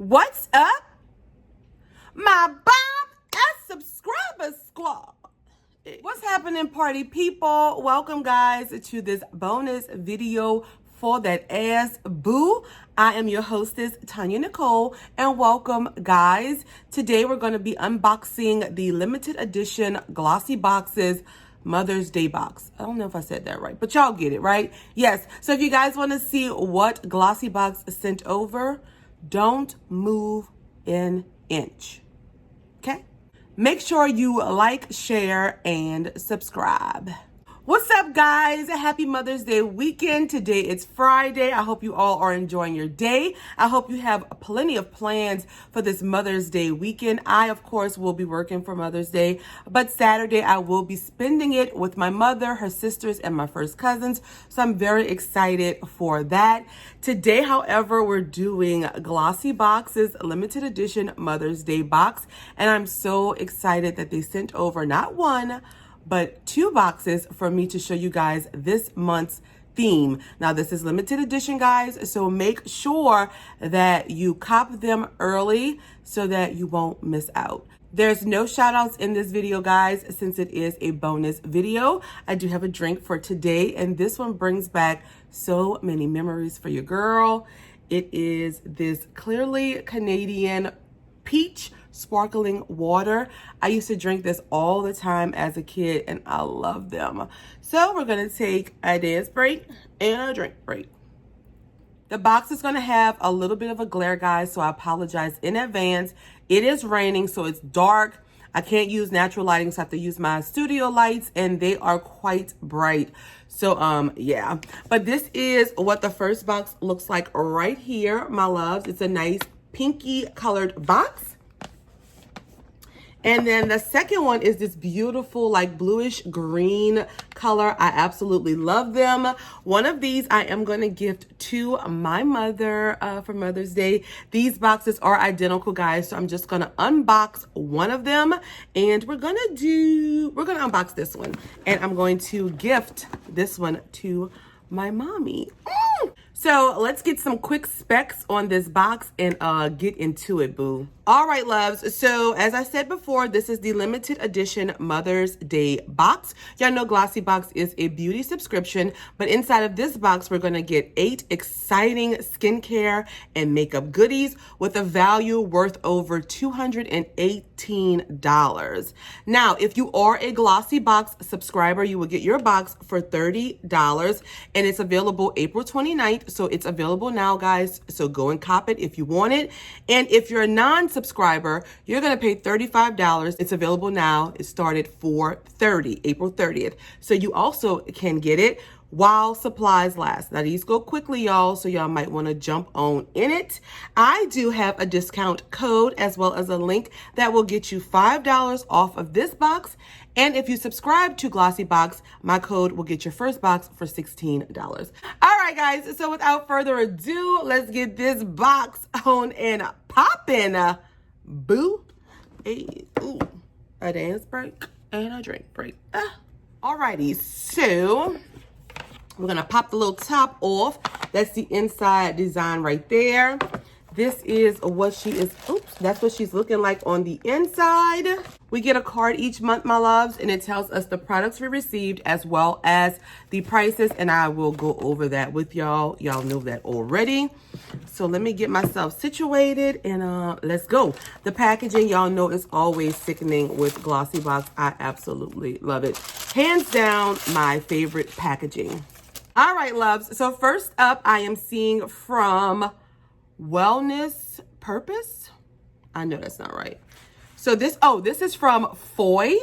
What's up, my bomb ass subscriber squad? What's happening, party people? Welcome, guys, to this bonus video for that ass boo. I am your hostess, TonyaNicole, and welcome, guys. Today, we're going to be unboxing the limited edition Glossybox's Mother's Day box. I don't know if I said that right, but y'all get it, right? Yes. So if you guys want to see what Glossybox sent over, don't move an inch. Okay? Make sure you like, share, and subscribe. What's up, guys? Happy Mother's Day weekend. Today it's Friday. I hope you all are enjoying your day. I hope you have plenty of plans for this Mother's Day weekend. I, of course, will be working for Mother's Day, but Saturday I will be spending it with my mother, her sisters, and my first cousins. So I'm very excited for that. Today, however, we're doing Glossybox's limited edition Mother's Day box, and I'm so excited that they sent over not one, but 2 boxes for me to show you guys this month's theme. Now, this is limited edition, guys, so make sure that you cop them early so that you won't miss out. There's no shout outs in this video, guys, since it is a bonus video. I do have a drink for today, and this one brings back so many memories for your girl. It is this clearly Canadian peach sparkling water. I used to drink this all the time as a kid, and I love them. So we're gonna take a dance break and a drink break. The box is gonna have a little bit of a glare, guys, so I apologize in advance. It is raining, so it's dark. I can't use natural lighting, so I have to use my studio lights, and they are quite bright. So, yeah. But this is what the first box looks like right here, my loves. It's a nice pinky colored box. And then the second one is this beautiful, like, bluish green color. I absolutely love them. One of these I am going to gift to my mother for Mother's Day. These boxes are identical, guys, so I'm just going to unbox one of them. And we're going to unbox this one. And I'm going to gift this one to my mommy. So let's get some quick specs on this box and get into it, boo. All right, loves. So as I said before, this is the limited edition Mother's Day box. Y'all know Glossybox is a beauty subscription, but inside of this box, we're going to get 8 exciting skincare and makeup goodies with a value worth over $218. Now, if you are a Glossybox subscriber, you will get your box for $30, and it's available April 29th. So it's available now, guys. So go and cop it if you want it. And if you're a non-subscriber, you're going to pay $35. It's available now. It started for April 30th. So you also can get it while supplies last. Now, these go quickly, y'all, so y'all might want to jump on in it. I do have a discount code as well as a link that will get you $5 off of this box. And if you subscribe to Glossybox, my code will get your first box for $16. All right, guys, so without further ado, let's get this box on and popping. Boo. Hey, ooh, a dance break and a drink break. Alrighty, so we're gonna pop the little top off. That's the inside design right there. This is what that's what she's looking like on the inside. We get a card each month, my loves, and it tells us the products we received as well as the prices, and I will go over that with y'all. Y'all know that already. So let me get myself situated, and let's go. The packaging, y'all know, is always sickening with Glossybox. I absolutely love it. Hands down, my favorite packaging. All right, loves. So first up, I am seeing from Wellness Purpose. I know that's not right. So this is from Foy,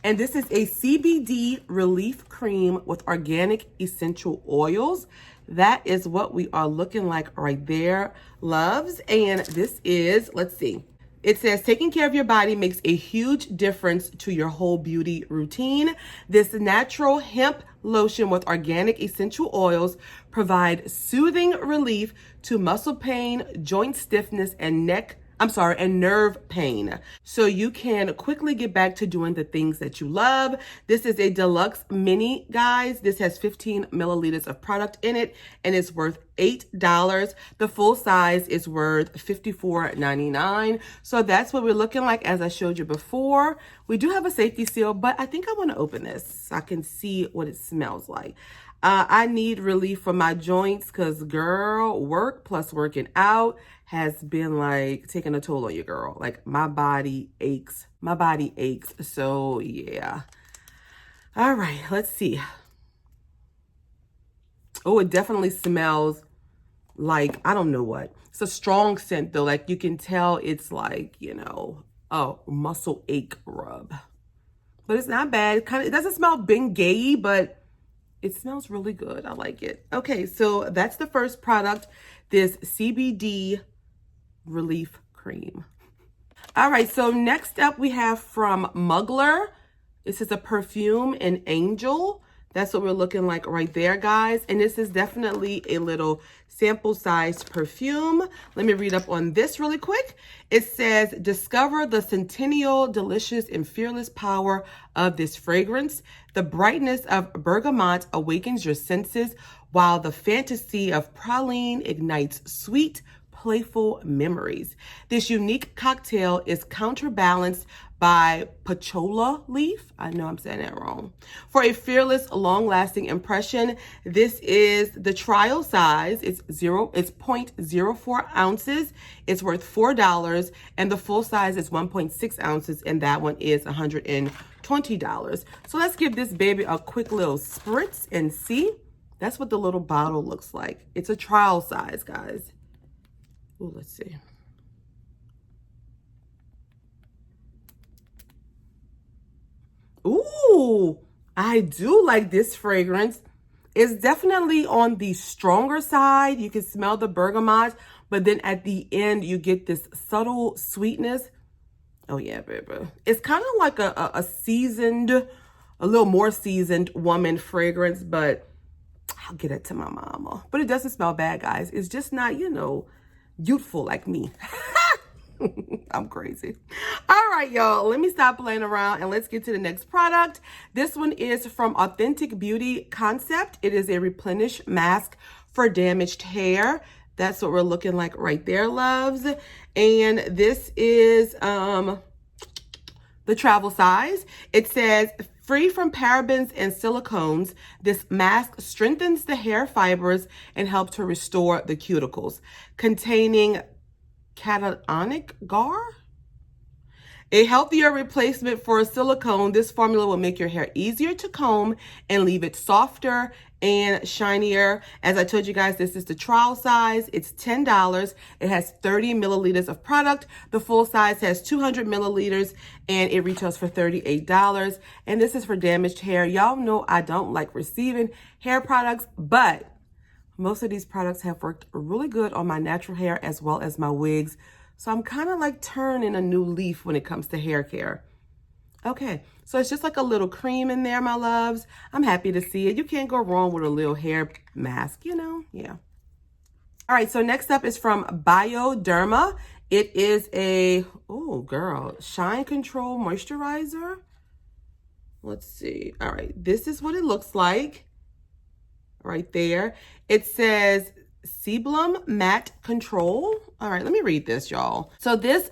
and this is a CBD relief cream with organic essential oils. That is what we are looking like right there, loves. And this is, let's see. It says, taking care of your body makes a huge difference to your whole beauty routine. This natural hemp lotion with organic essential oils provide soothing relief to muscle pain, joint stiffness, and neck and nerve pain. So you can quickly get back to doing the things that you love. This is a deluxe mini, guys. This has 15 milliliters of product in it and it's worth $8. The full size is worth $54.99. So that's what we're looking like as I showed you before. We do have a safety seal, but I think I want to open this so I can see what it smells like. I need relief from my joints because, girl, work plus working out has been like taking a toll on you, girl. Like my body aches. My body aches. So, yeah. All right, let's see. Oh, it definitely smells like, I don't know what. It's a strong scent though. Like you can tell it's like, you know, a muscle ache rub. But it's not bad. It doesn't smell Bengay, but it smells really good. I like it. Okay, so that's the first product, this CBD relief cream. All right, so next up we have from Mugler. This is a perfume in Angel. That's what we're looking like right there, guys. And this is definitely a little sample-sized perfume. Let me read up on this really quick. It says, discover the centennial, delicious, and fearless power of this fragrance. The brightness of bergamot awakens your senses, while the fantasy of praline ignites sweet, playful memories. This unique cocktail is counterbalanced by patchouli leaf. I know I'm saying that wrong. For a fearless, long-lasting impression, this is the trial size. It's 0.04 ounces. It's worth $4, and the full size is 1.6 ounces, and that one is $120. So let's give this baby a quick little spritz and see. That's what the little bottle looks like. It's a trial size, guys. Oh, let's see. Ooh, I do like this fragrance. It's definitely on the stronger side. You can smell the bergamot, but then at the end, you get this subtle sweetness. Oh, yeah, baby. It's kind of like a seasoned, a little more seasoned woman fragrance, but I'll get it to my mama. But it doesn't smell bad, guys. It's just not, you know, youthful like me. I'm crazy. All right, y'all, let me stop playing around and let's get to the next product. This one is from Authentic Beauty Concept. It is a replenish mask for damaged hair. That's what we're looking like right there, loves. And this is the travel size. It says, free from parabens and silicones, this mask strengthens the hair fibers and helps to restore the cuticles. Containing cationic gar, a healthier replacement for silicone. This formula will make your hair easier to comb and leave it softer and shinier. As I told you guys, this is the trial size. It's $10. It has 30 milliliters of product. The full size has 200 milliliters and it retails for $38. And this is for damaged hair. Y'all know I don't like receiving hair products, but most of these products have worked really good on my natural hair as well as my wigs. So I'm kind of like turning a new leaf when it comes to hair care. Okay, so it's just like a little cream in there, my loves. I'm happy to see it. You can't go wrong with a little hair mask, you know? Yeah. All right, so next up is from Bioderma. It is a, oh girl, shine control moisturizer. Let's see. All right, this is what it looks like. Right there. It says Sebum Matte Control. All right, let me read this, y'all. So this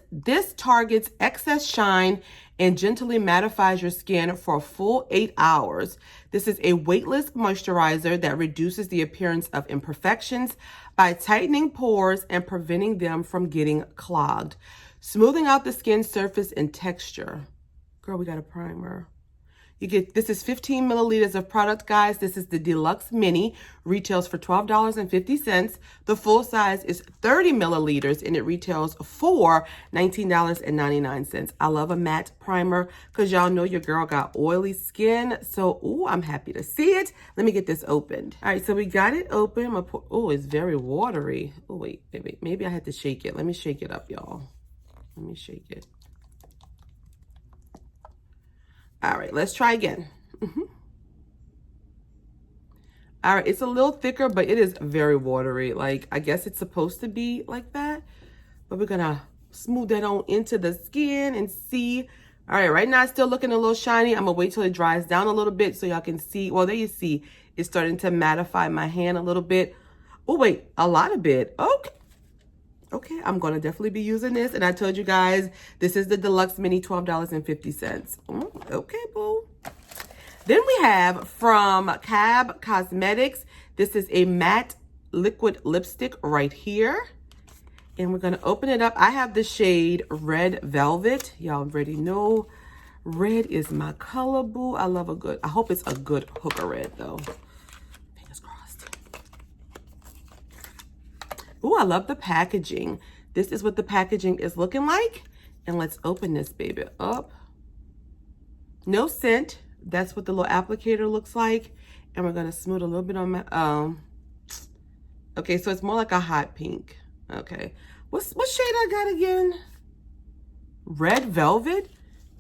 targets excess shine and gently mattifies your skin for a full 8 hours. This is a weightless moisturizer that reduces the appearance of imperfections by tightening pores and preventing them from getting clogged, smoothing out the skin surface and texture. Girl, we got a primer. You get, this is 15 milliliters of product, guys. This is the deluxe mini, retails for $12.50. The full size is 30 milliliters and it retails for $19.99. I love a matte primer because y'all know your girl got oily skin. So, ooh, I'm happy to see it. Let me get this opened. All right, so we got it open. Oh, it's very watery. Oh, wait, maybe I had to shake it. Let me shake it up, y'all. Let me shake it. All right, let's try again. All right, it's a little thicker, but it is very watery. Like, I guess it's supposed to be like that, but we're gonna smooth that on into the skin and see. All right, right now it's still looking a little shiny. I'm gonna wait till it dries down a little bit so y'all can see. Well, there you see, it's starting to mattify my hand a little bit. Oh wait, a lot of bit. Okay, I'm gonna definitely be using this. And I told you guys, this is the Deluxe Mini, $12.50. Okay, boo. Then we have from Cab Cosmetics. This is a matte liquid lipstick right here. And we're going to open it up. I have the shade Red Velvet. Y'all already know red is my color, boo. I love a good, I hope it's a good hooker red, though. Fingers crossed. Ooh, I love the packaging. This is what the packaging is looking like. And let's open this baby up. No scent. That's what the little applicator looks like. And we're going to smooth a little bit on my, okay, so it's more like a hot pink. Okay, what shade I got again? Red Velvet,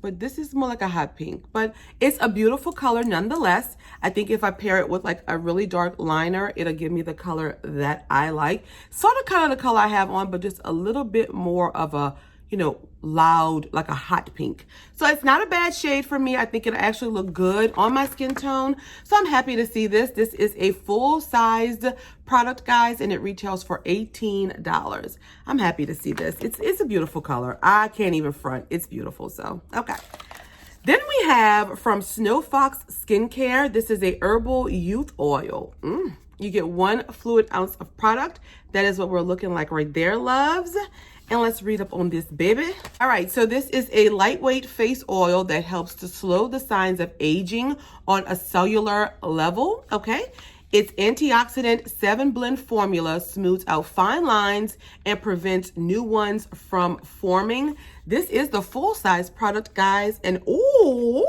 but this is more like a hot pink, but it's a beautiful color nonetheless. I think if I pair it with like a really dark liner, it'll give me the color that I like. Sort of kind of the color I have on, but just a little bit more of a, you know, loud, like a hot pink. So it's not a bad shade for me. I think it'll actually look good on my skin tone. So I'm happy to see this. This is a full-sized product, guys, and it retails for $18. I'm happy to see this. It's a beautiful color. I can't even front. It's beautiful, so, okay. Then we have from Snow Fox Skincare. This is a herbal youth oil. You get 1 fluid ounce of product. That is what we're looking like right there, loves. And let's read up on this baby. All right, so this is a lightweight face oil that helps to slow the signs of aging on a cellular level, okay? Its antioxidant 7-blend formula smooths out fine lines and prevents new ones from forming. This is the full-size product, guys. And ooh,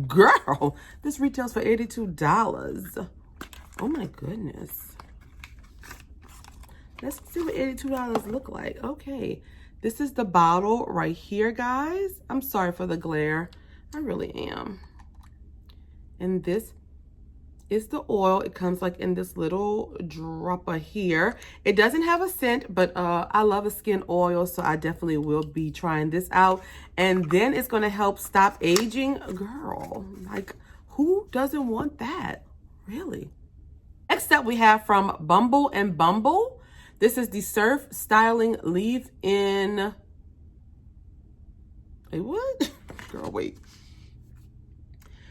girl, this retails for $82. Oh my goodness. Let's see what $82 look like. Okay, this is the bottle right here, guys. I'm sorry for the glare. I really am. And this is the oil. It comes like in this little dropper here. It doesn't have a scent, but I love a skin oil, so I definitely will be trying this out. And then it's gonna help stop aging. Girl, like who doesn't want that? Really? Next up we have from Bumble and Bumble. This is the Surf Styling Leave-In. Wait, what? Girl, wait.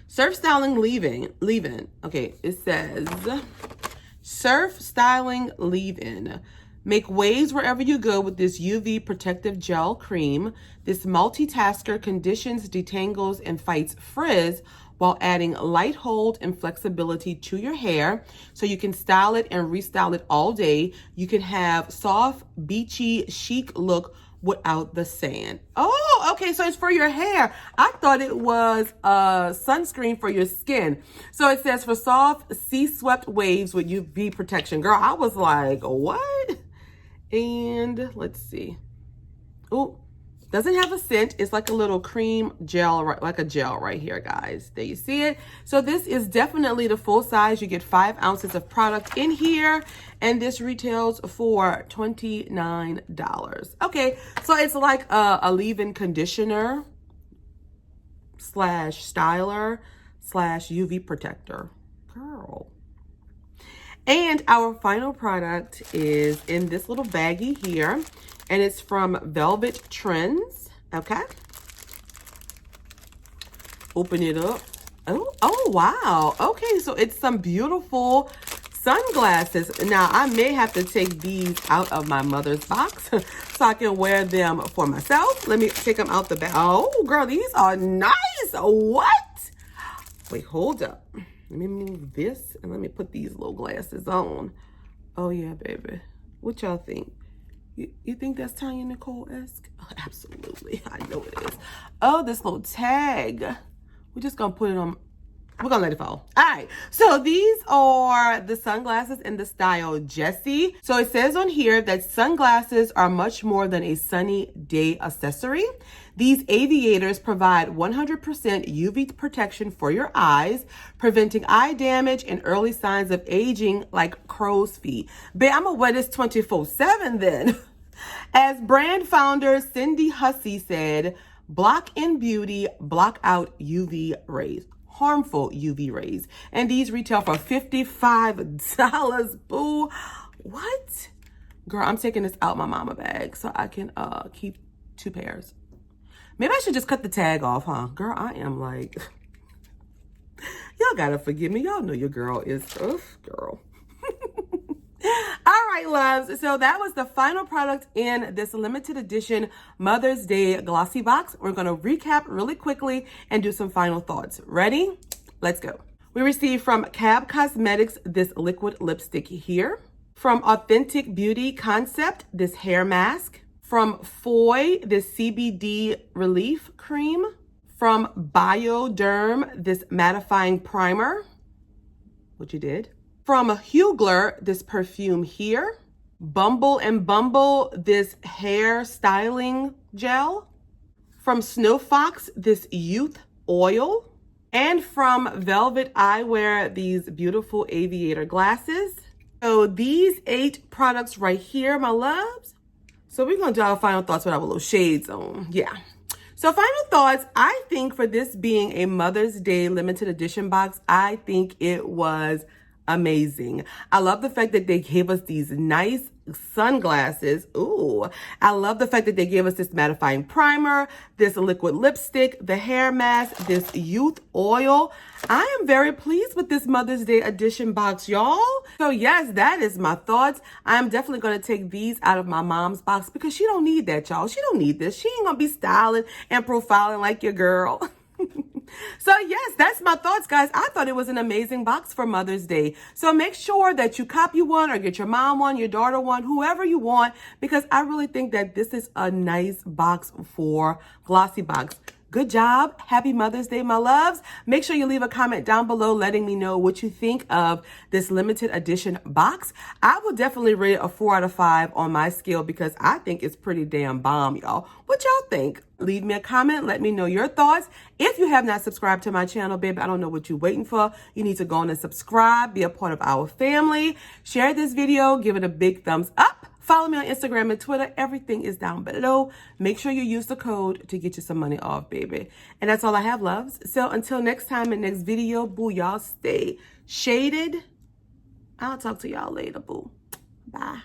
Surf Styling Leave-In. Okay, it says Surf Styling Leave-In. Make waves wherever you go with this UV protective gel cream. This multitasker conditions, detangles, and fights frizz while adding light hold and flexibility to your hair. So you can style it and restyle it all day. You can have soft, beachy, chic look without the sand. Oh, okay, so it's for your hair. I thought it was a sunscreen for your skin. So it says for soft, sea-swept waves with UV protection. Girl, I was like, what? And let's see. Oh, doesn't have a scent. It's like a little cream gel, right, like a gel right here, guys. There you see it. So this is definitely the full size. You get 5 ounces of product in here, and this retails for $29. Okay, so it's like a leave-in conditioner slash styler slash UV protector. Girl. And our final product is in this little baggie here, and it's from Velvet Trends, okay? Open it up. Oh, wow. Okay, so it's some beautiful sunglasses. Now, I may have to take these out of my mother's box so I can wear them for myself. Let me take them out the bag. Oh, girl, these are nice. What? Wait, hold up. Let me move this and let me put these little glasses on. Oh, yeah, baby. What y'all think? You think that's TonyaNicole-esque? Oh, absolutely. I know it is. Oh, this little tag. We're just going to put it on. We're going to let it fall. All right. So these are the sunglasses in the style Jessie. So it says on here that sunglasses are much more than a sunny day accessory. These aviators provide 100% UV protection for your eyes, preventing eye damage and early signs of aging like crow's feet. Babe, I'm going to wear this 24/7 then. As brand founder Cindy Hussey said, block in beauty, block out UV rays, harmful UV rays. And these retail for $55, boo. What? Girl, I'm taking this out my mama bag so I can keep 2 pairs. Maybe I should just cut the tag off, huh? Girl, I am like, y'all gotta forgive me. Y'all know your girl is, girl. All right, loves. So that was the final product in this limited edition Mother's Day glossy box. We're going to recap really quickly and do some final thoughts. Ready? Let's go. We received from Cab Cosmetics this liquid lipstick here. From Authentic Beauty Concept, this hair mask. From Foy, this CBD relief cream. From Bioderma, this mattifying primer, which you did. From Mugler, this perfume here. Bumble and Bumble, this hair styling gel. From Snow Fox, this youth oil. And from Velvet Eyewear, these beautiful aviator glasses. So these 8 products right here, my loves. So we're going to do our final thoughts with our little shades on. Yeah. So final thoughts, I think for this being a Mother's Day limited edition box, I think it was amazing. I love the fact that they gave us these nice sunglasses. Ooh, I love the fact that they gave us this mattifying primer, this liquid lipstick, the hair mask, this youth oil. I am very pleased with this Mother's Day edition box, y'all. So yes, that is my thoughts. I'm definitely going to take these out of my mom's box because she don't need that, y'all. She don't need this. She ain't gonna be styling and profiling like your girl. So yes, that's my thoughts, guys. I thought it was an amazing box for Mother's Day. So make sure that you copy one or get your mom one, your daughter one, whoever you want, because I really think that this is a nice box for Glossybox. Good job. Happy Mother's Day, my loves. Make sure you leave a comment down below letting me know what you think of this limited edition box. I will definitely rate it a 4 out of 5 on my scale because I think it's pretty damn bomb, y'all. What y'all think? Leave me a comment. Let me know your thoughts. If you have not subscribed to my channel, baby, I don't know what you're waiting for. You need to go on and subscribe. Be a part of our family. Share this video. Give it a big thumbs up. Follow me on Instagram and Twitter. Everything is down below. Make sure you use the code to get you some money off, baby. And that's all I have, loves. So until next time and next video, boo, y'all stay shaded. I'll talk to y'all later, boo. Bye.